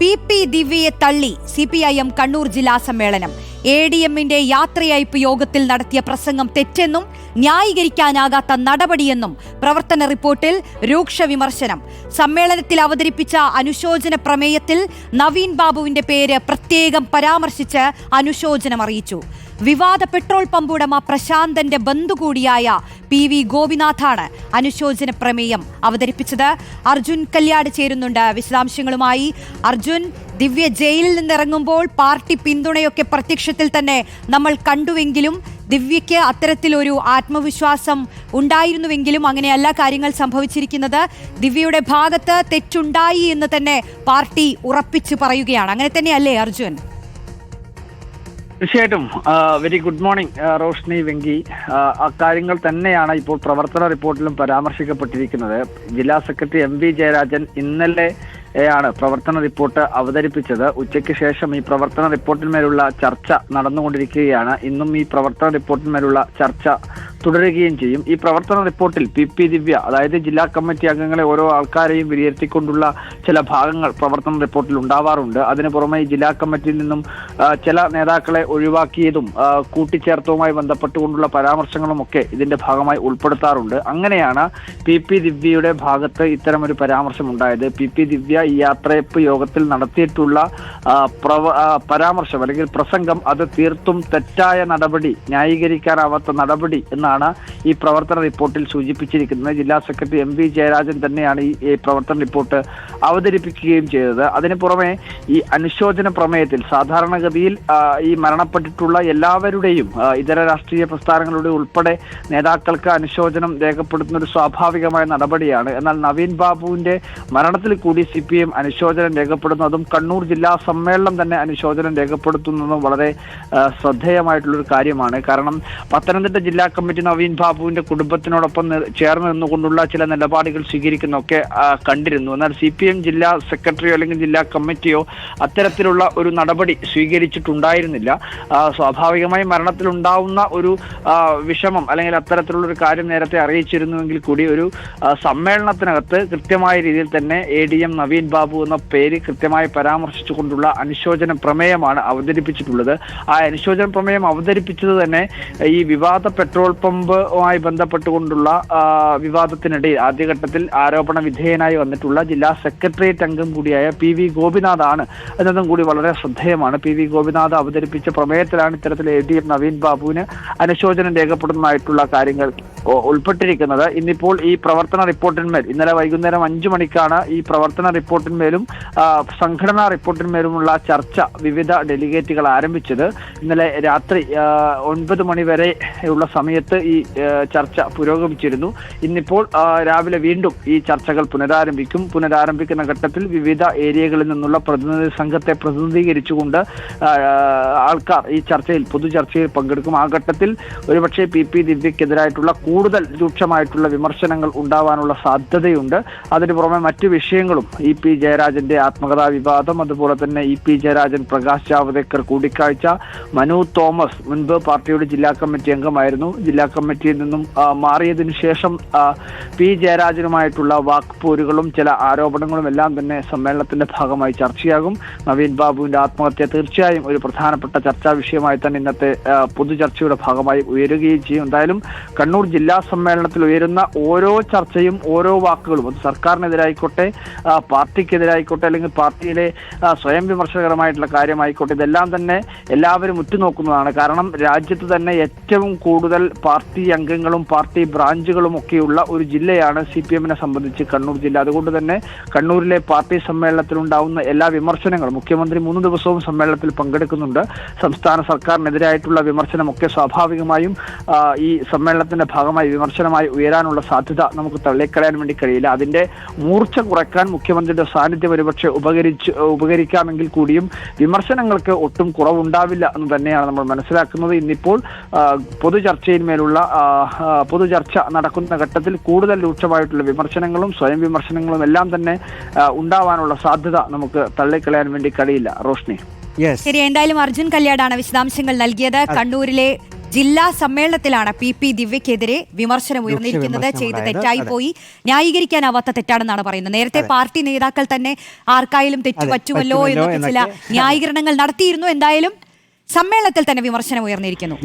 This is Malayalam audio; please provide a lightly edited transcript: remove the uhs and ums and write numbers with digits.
പി ദിവ്യയെ തള്ളി CPIM കണ്ണൂർ ജില്ലാ സമ്മേളനം. ADMന്റെ യാത്രയയപ്പ് യോഗത്തിൽ നടത്തിയ പ്രസംഗം തെറ്റെന്നും ന്യായീകരിക്കാനാകാത്ത നടപടിയെന്നും പ്രവർത്തന റിപ്പോർട്ടിൽ രൂക്ഷ വിമർശനം. സമ്മേളനത്തിൽ അവതരിപ്പിച്ച അനുശോചന പ്രമേയത്തിൽ നവീൻ ബാബുവിന്റെ പേര് പ്രത്യേകം പരാമർശിച്ച് അനുശോചനം അറിയിച്ചു. വിവാദ പെട്രോൾ പമ്പുടമ പ്രശാന്തന്റെ ബന്ധു കൂടിയായ PV ഗോപിനാഥാണ് അനുശോചന പ്രമേയം അവതരിപ്പിച്ചത്. അർജുൻ കല്യാട് ചേരുന്നുണ്ട് വിശദാംശങ്ങളുമായി. അർജുൻ, ദിവ്യ ജയിലിൽ നിന്നിറങ്ങുമ്പോൾ പാർട്ടി പിന്തുണയൊക്കെ പ്രത്യക്ഷത്തിൽ തന്നെ നമ്മൾ കണ്ടുവെങ്കിലും ദിവ്യയ്ക്ക് അത്തരത്തിലൊരു ആത്മവിശ്വാസം ഉണ്ടായിരുന്നുവെങ്കിലും അങ്ങനെയല്ല കാര്യങ്ങൾ സംഭവിച്ചിരിക്കുന്നത്. ദിവ്യയുടെ ഭാഗത്ത് തെറ്റുണ്ടായി എന്ന് തന്നെ പാർട്ടി ഉറപ്പിച്ചു പറയുകയാണ്. അങ്ങനെ തന്നെയല്ലേ അർജുൻ? തീർച്ചയായിട്ടും. Very good morning Roshni, Venki. അക്കാര്യങ്ങൾ തന്നെയാണ് ഇപ്പോൾ പ്രവർത്തന റിപ്പോർട്ടിലും പരാമർശിക്കപ്പെട്ടിരിക്കുന്നത്. ജില്ലാ സെക്രട്ടറി MV ജയരാജൻ ഇന്നലെ ാണ് പ്രവർത്തന റിപ്പോർട്ട് അവതരിപ്പിച്ചത്. ഉച്ചയ്ക്ക് ശേഷം ഈ പ്രവർത്തന റിപ്പോർട്ടിന്മേലുള്ള ചർച്ച നടന്നുകൊണ്ടിരിക്കുകയാണ്. ഇന്നും ഈ പ്രവർത്തന റിപ്പോർട്ടിന്മേലുള്ള ചർച്ച തുടരുകയും ചെയ്യും. ഈ പ്രവർത്തന റിപ്പോർട്ടിൽ PP ദിവ്യ, അതായത് ജില്ലാ കമ്മിറ്റി അംഗങ്ങളെ ഓരോ ആൾക്കാരെയും വിലയിരുത്തിക്കൊണ്ടുള്ള ചില ഭാഗങ്ങൾ പ്രവർത്തന റിപ്പോർട്ടിൽ ഉണ്ടാവാറുണ്ട്. അതിനു പുറമെ ഈ ജില്ലാ കമ്മിറ്റിയിൽ നിന്നും ചില നേതാക്കളെ ഒഴിവാക്കിയതും കൂട്ടിച്ചേർത്തവുമായി ബന്ധപ്പെട്ടുകൊണ്ടുള്ള പരാമർശങ്ങളും ഒക്കെ ഇതിന്റെ ഭാഗമായി ഉൾപ്പെടുത്താറുണ്ട്. അങ്ങനെയാണ് PP ദിവ്യയുടെ ഭാഗത്ത് ഇത്തരമൊരു പരാമർശം ഉണ്ടായത്. PP ദിവ്യ ഈ യാത്രയപ്പ് യോഗത്തിൽ നടത്തിയിട്ടുള്ള പരാമർശം അല്ലെങ്കിൽ പ്രസംഗം അത് തീർത്തും തെറ്റായ നടപടി, ന്യായീകരിക്കാനാവാത്ത നടപടി എന്നാണ് ഈ പ്രവർത്തന റിപ്പോർട്ടിൽ സൂചിപ്പിച്ചിരിക്കുന്നത്. ജില്ലാ സെക്രട്ടറി MV ജയരാജൻ തന്നെയാണ് ഈ പ്രവർത്തന റിപ്പോർട്ട് അവതരിപ്പിക്കുകയും ചെയ്തത്. അതിനു പുറമെ ഈ അനുശോചന പ്രമേയത്തിൽ സാധാരണഗതിയിൽ ഈ മരണപ്പെട്ടിട്ടുള്ള എല്ലാവരുടെയും ഇതര രാഷ്ട്രീയ പ്രസ്ഥാനങ്ങളുടെ ഉൾപ്പെടെ നേതാക്കൾക്ക് അനുശോചനം രേഖപ്പെടുത്തുന്ന ഒരു സ്വാഭാവികമായ നടപടിയാണ്. എന്നാൽ നവീൻ ബാബുവിന്റെ മരണത്തിൽ കൂടി CPM അനുശോചനം രേഖപ്പെടുന്നതും കണ്ണൂർ ജില്ലാ സമ്മേളനം തന്നെ അനുശോചനം രേഖപ്പെടുത്തുന്നതും വളരെ ശ്രദ്ധേയമായിട്ടുള്ളൊരു കാര്യമാണ്. കാരണം പത്തനംതിട്ട ജില്ലാ കമ്മിറ്റി നവീൻ ബാബുവിന്റെ കുടുംബത്തിനോടൊപ്പം ചേർന്ന് നിന്നുകൊണ്ടുള്ള ചില നിലപാടുകൾ സ്വീകരിക്കുന്നൊക്കെ കണ്ടിരുന്നു. എന്നാൽ CPM ജില്ലാ സെക്രട്ടറിയോ അല്ലെങ്കിൽ ജില്ലാ കമ്മിറ്റിയോ അത്തരത്തിലുള്ള ഒരു നടപടി സ്വീകരിച്ചിട്ടുണ്ടായിരുന്നില്ല. സ്വാഭാവികമായി മരണത്തിലുണ്ടാവുന്ന ഒരു വിഷമം അല്ലെങ്കിൽ അത്തരത്തിലുള്ള ഒരു കാര്യം നേരത്തെ അറിയിച്ചിരുന്നുവെങ്കിൽ കൂടി ഒരു സമ്മേളനത്തിനകത്ത് കൃത്യമായ രീതിയിൽ തന്നെ ADM നവീൻ ബാബു എന്ന പേര് കൃത്യമായി പരാമർശിച്ചുകൊണ്ടുള്ള അനുശോചന പ്രമേയമാണ് അവതരിപ്പിച്ചിട്ടുള്ളത്. ആ അനുശോചന പ്രമേയം അവതരിപ്പിച്ചത് തന്നെ ഈ വിവാദ പെട്രോൾ പമ്പുമായി ബന്ധപ്പെട്ടുകൊണ്ടുള്ള വിവാദത്തിനിടയിൽ ആദ്യഘട്ടത്തിൽ ആരോപണ വിധേയനായി വന്നിട്ടുള്ള ജില്ലാ സെക്രട്ടേറിയറ്റ് അംഗം കൂടിയായ PV ഗോപിനാഥ് ആണ് എന്നതും കൂടി വളരെ ശ്രദ്ധേയമാണ്. PV ഗോപിനാഥ് അവതരിപ്പിച്ച പ്രമേയത്തിലാണ് ഇത്തരത്തിൽ ADM നവീൻ ബാബുവിന് അനുശോചനം രേഖപ്പെടുന്നതായിട്ടുള്ള കാര്യങ്ങൾ ഉൾപ്പെട്ടിരിക്കുന്നത്. ഇന്നിപ്പോൾ ഈ പ്രവർത്തന റിപ്പോർട്ടിന്മേൽ ഇന്നലെ വൈകുന്നേരം 5 മണിക്കാണ് ഈ പ്രവർത്തന റിപ്പോർട്ടിന്മേലും സംഘടനാ റിപ്പോർട്ടിന്മേലുമുള്ള ചർച്ച വിവിധ ഡെലിഗേറ്റുകൾ ആരംഭിച്ചത്. ഇന്നലെ രാത്രി 9 മണി വരെ ഉള്ള സമയത്ത് ഈ ചർച്ച പുരോഗമിച്ചിരുന്നു. ഇന്നിപ്പോൾ രാവിലെ വീണ്ടും ഈ ചർച്ചകൾ പുനരാരംഭിക്കുന്ന ഘട്ടത്തിൽ വിവിധ ഏരിയകളിൽ നിന്നുള്ള പ്രതിനിധി സംഘത്തെ പ്രതിനിധീകരിച്ചുകൊണ്ട് ആൾക്കാർ ഈ പൊതുചർച്ചയിൽ പങ്കെടുക്കും. ആ ഘട്ടത്തിൽ ഒരുപക്ഷെ PP ദിവ്യക്കെതിരായിട്ടുള്ള കൂടുതൽ രൂക്ഷമായിട്ടുള്ള വിമർശനങ്ങൾ ഉണ്ടാവാനുള്ള സാധ്യതയുണ്ട്. അതിന് പുറമെ മറ്റു വിഷയങ്ങളും EP ജയരാജന്റെ ആത്മകഥാ വിവാദം, അതുപോലെ തന്നെ EP ജയരാജൻ പ്രകാശ് ജാവദേക്കർ കൂടിക്കാഴ്ച, മനു തോമസ് മുൻപ് പാർട്ടിയുടെ ജില്ലാ കമ്മിറ്റി അംഗമായിരുന്നു. ജില്ലാ കമ്മിറ്റിയിൽ നിന്നും മാറിയതിനു ശേഷം P ജയരാജനുമായിട്ടുള്ള വാക്പോരുകളും ചില ആരോപണങ്ങളും എല്ലാം തന്നെ സമ്മേളനത്തിന്റെ ഭാഗമായി ചർച്ചയാകും. നവീൻ ബാബുവിന്റെ ആത്മഹത്യ തീർച്ചയായും ഒരു പ്രധാനപ്പെട്ട ചർച്ചാ വിഷയമായി തന്നെ ഇന്നത്തെ പൊതുചർച്ചയുടെ ഭാഗമായി ഉയരുകയും ചെയ്യും. എന്തായാലും കണ്ണൂർ ജില്ലാ സമ്മേളനത്തിൽ ഉയരുന്ന ഓരോ ചർച്ചയും ഓരോ വാക്കുകളും അത് സർക്കാരിനെതിരായിക്കോട്ടെ, പാർട്ടിക്കെതിരായിക്കോട്ടെ, അല്ലെങ്കിൽ പാർട്ടിയിലെ സ്വയം വിമർശകരമായിട്ടുള്ള കാര്യമായിക്കോട്ടെ, ഇതെല്ലാം തന്നെ എല്ലാവരും ഉറ്റുനോക്കുന്നതാണ്. കാരണം രാജ്യത്ത് തന്നെ ഏറ്റവും കൂടുതൽ പാർട്ടി അംഗങ്ങളും പാർട്ടി ബ്രാഞ്ചുകളും ഒക്കെയുള്ള ഒരു ജില്ലയാണ് CPMനെ സംബന്ധിച്ച് കണ്ണൂർ ജില്ല. അതുകൊണ്ട് തന്നെ കണ്ണൂരിലെ പാർട്ടി സമ്മേളനത്തിലുണ്ടാവുന്ന എല്ലാ വിമർശനങ്ങളും, മുഖ്യമന്ത്രി 3 ദിവസവും സമ്മേളനത്തിൽ പങ്കെടുക്കുന്നുണ്ട്. സംസ്ഥാന സർക്കാരിനെതിരായിട്ടുള്ള വിമർശനമൊക്കെ സ്വാഭാവികമായും ഈ സമ്മേളനത്തിന്റെ ഭാഗമായി വിമർശനമായി ഉയരാനുള്ള സാധ്യത നമുക്ക് തള്ളിക്കളയാൻ വേണ്ടി കഴിയില്ല. അതിന്റെ മൂർച്ച കുറയ്ക്കാൻ മുഖ്യമന്ത്രിയുടെ സാന്നിധ്യം ഒരുപക്ഷെ ഉപകരിക്കാമെങ്കിൽ കൂടിയും വിമർശനങ്ങൾക്ക് ഒട്ടും കുറവുണ്ടാവില്ല എന്ന് തന്നെയാണ് നമ്മൾ മനസ്സിലാക്കുന്നത്. ഇന്നിപ്പോൾ പൊതുചർച്ച നടക്കുന്ന ഘട്ടത്തിൽ കൂടുതൽ രൂക്ഷമായിട്ടുള്ള വിമർശനങ്ങളും സ്വയം വിമർശനങ്ങളും എല്ലാം തന്നെ ഉണ്ടാവാനുള്ള സാധ്യത നമുക്ക് തള്ളിക്കളയാൻ വേണ്ടി കഴിയില്ല. റോഷ്നി, ശരി. എന്തായാലും അർജുൻ കല്യാടാണ് വിശദാംശങ്ങൾ നൽകിയത്. കണ്ണൂരിലെ ജില്ലാ സമ്മേളനത്തിലാണ് പി ദിവ്യക്കെതിരെ വിമർശനം ഉയർന്നിരിക്കുന്നത്. ചെയ്ത് തെറ്റായി പോയി, ന്യായീകരിക്കാനാവാത്ത തെറ്റാണെന്നാണ് പറയുന്നത്. നേരത്തെ പാർട്ടി നേതാക്കൾ തന്നെ ആർക്കായാലും തെറ്റു പറ്റുമല്ലോ എന്നൊക്കെ ചില ന്യായീകരണങ്ങൾ നടത്തിയിരുന്നു. എന്തായാലും സമ്മേളനത്തിൽ തന്നെ വിമർശനം ഉയർന്നിരിക്കുന്നു.